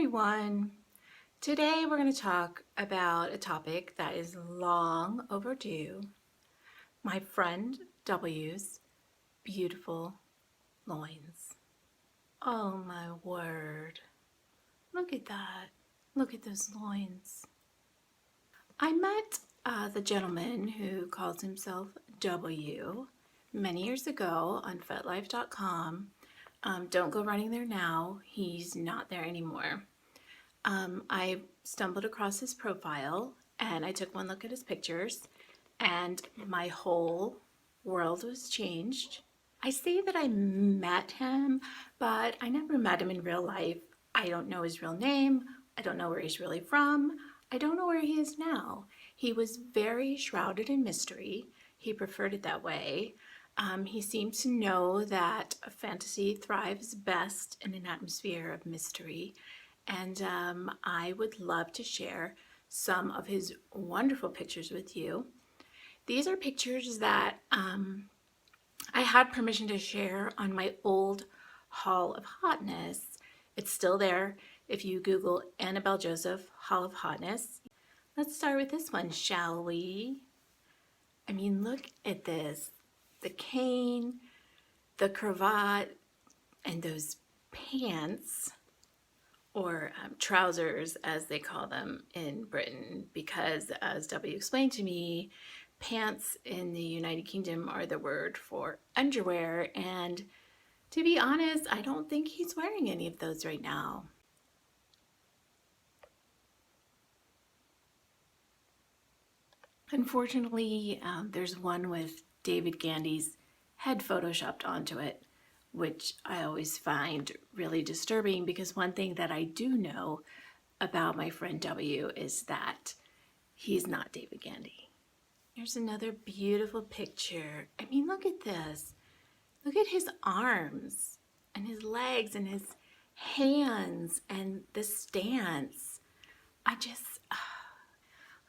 everyone. Today we're going to talk about a topic that is long overdue. My friend W's beautiful loins. Oh my word. Look at that. Look at those loins. I met the gentleman who calls himself W many years ago on FetLife.com. Don't go running there now. He's not there anymore. I stumbled across his profile and I took one look at his pictures and my whole world was changed. I say that I met him, but I never met him in real life. I don't know his real name. I don't know where he's really from. I don't know where he is now. He was very shrouded in mystery. He preferred it that way. He seemed to know that fantasy thrives best in an atmosphere of mystery. And I would love to share some of his wonderful pictures with you. These are pictures that I had permission to share on my old Hall of Hotness. It's still there if you Google Annabel Joseph Hall of Hotness. Let's start with this one, shall we? I mean, look at this. The cane, the cravat, and those pants, or trousers as they call them in Britain, because as W explained to me, pants in the United Kingdom are the word for underwear, and to be honest, I don't think he's wearing any of those right now. Unfortunately, there's one with David Gandy's head photoshopped onto it, which I always find really disturbing, because one thing that I do know about my friend W is that he's not David Gandy. Here's another beautiful picture. I mean, look at this. Look at his arms and his legs and his hands and the stance. I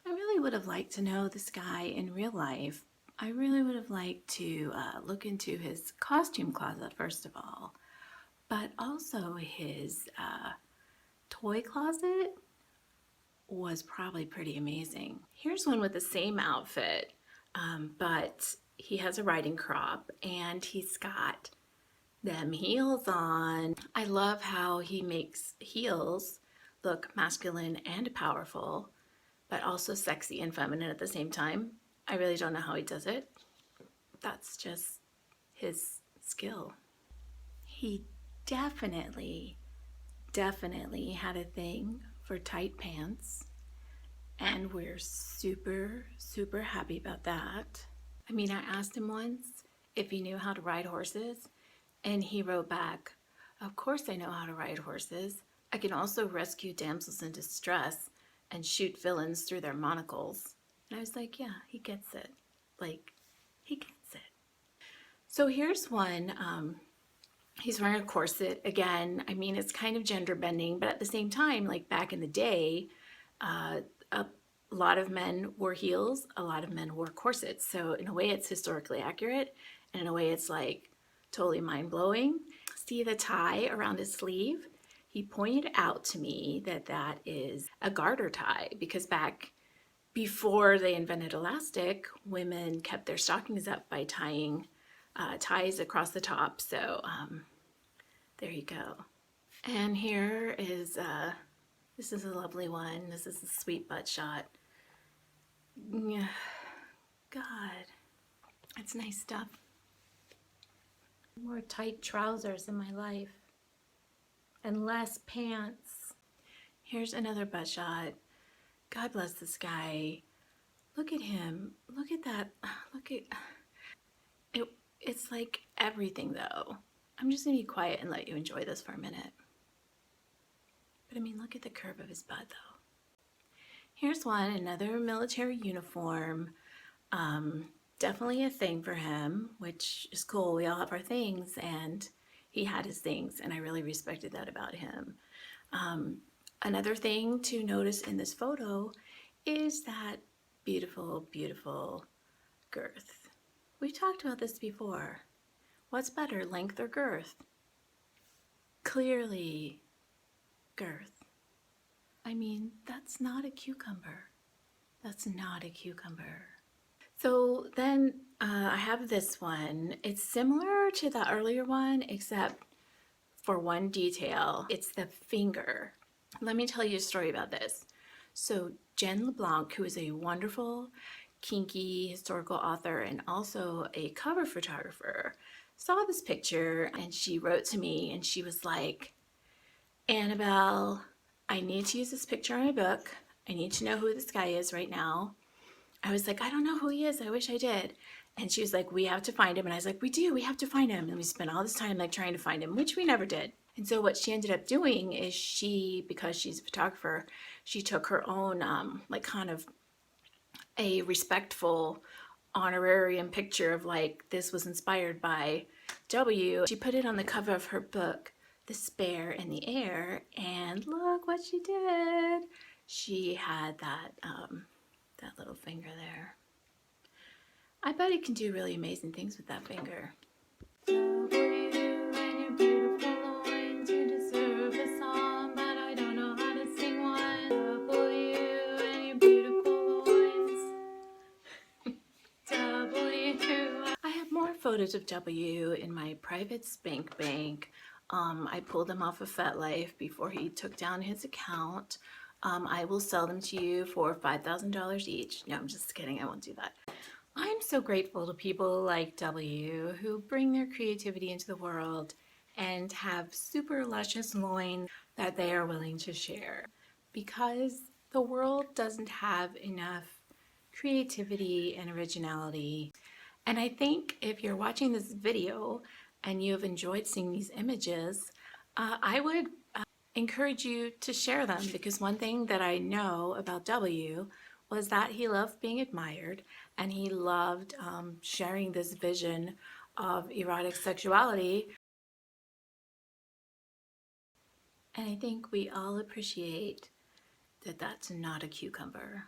really would have liked to know this guy in real life. I really would have liked to look into his costume closet, first of all, but also his toy closet was probably pretty amazing. Here's one with the same outfit, but he has a riding crop and he's got them heels on. I love how he makes heels look masculine and powerful, but also sexy and feminine at the same time. I really don't know how he does it. That's just his skill. He definitely had a thing for tight pants, and we're super happy about that. I mean, I asked him once if he knew how to ride horses, and he wrote back, "Of course I know how to ride horses. I can also rescue damsels in distress and shoot villains through their monocles." And I was like, yeah, he gets it. Like, he gets it. So here's one. He's wearing a corset again. I mean, it's kind of gender bending, but at the same time, like back in the day, a lot of men wore heels, a lot of men wore corsets. So in a way, it's historically accurate, and in a way, it's like totally mind-blowing. See the tie around his sleeve? He pointed out to me that that is a garter tie, because back before they invented elastic, women kept their stockings up by tying ties across the top. So there you go. And here is, this is a lovely one. This is a sweet butt shot. Yeah. God, that's nice stuff. More tight trousers in my life and less pants. Here's another butt shot. God bless this guy. Look at him. Look at that. Look at it. It's like everything, though. I'm just gonna be quiet and let you enjoy this for a minute. But I mean, look at the curve of his butt, though. Here's one, another military uniform. Definitely a thing for him, which is cool. We all have our things, and he had his things, and I really respected that about him. Another thing to notice in this photo is that beautiful girth. We've talked about this before. What's better, length or girth? Clearly, girth. I mean, that's not a cucumber. That's not a cucumber. So then I have this one. It's similar to the earlier one, except for one detail. It's the finger. Let me tell you a story about this. So Jen LeBlanc, who is a wonderful kinky historical author and also a cover photographer, saw this picture and she wrote to me and she was like, Annabelle, I need to use this picture in my book. I need to know who this guy is right now. I was like, I don't know who he is. I wish I did. And she was like, we have to find him. And I was like, we do. We have to find him. And we spent all this time like trying to find him, which we never did. And so what she ended up doing is because she's a photographer, she took her own like kind of a respectful honorarium picture of like this was inspired by W. She put it on the cover of her book, The Spare in the Air, and look what she did. She had that little finger there. I bet he can do really amazing things with that finger. W and your beautiful loins, you deserve a song, but I don't know how to sing one. W and your beautiful loins. W. I have more photos of W in my private spank bank. I pulled them off of FetLife before he took down his account. I will sell them to you for $5,000 each. No, I'm just kidding. I won't do that. I'm so grateful to people like W who bring their creativity into the world and have super luscious loins that they are willing to share, because the world doesn't have enough creativity and originality. And I think if you're watching this video and you have enjoyed seeing these images, I would encourage you to share them, because one thing that I know about W was that he loved being admired and he loved sharing this vision of erotic sexuality. And I think we all appreciate that that's not a cucumber.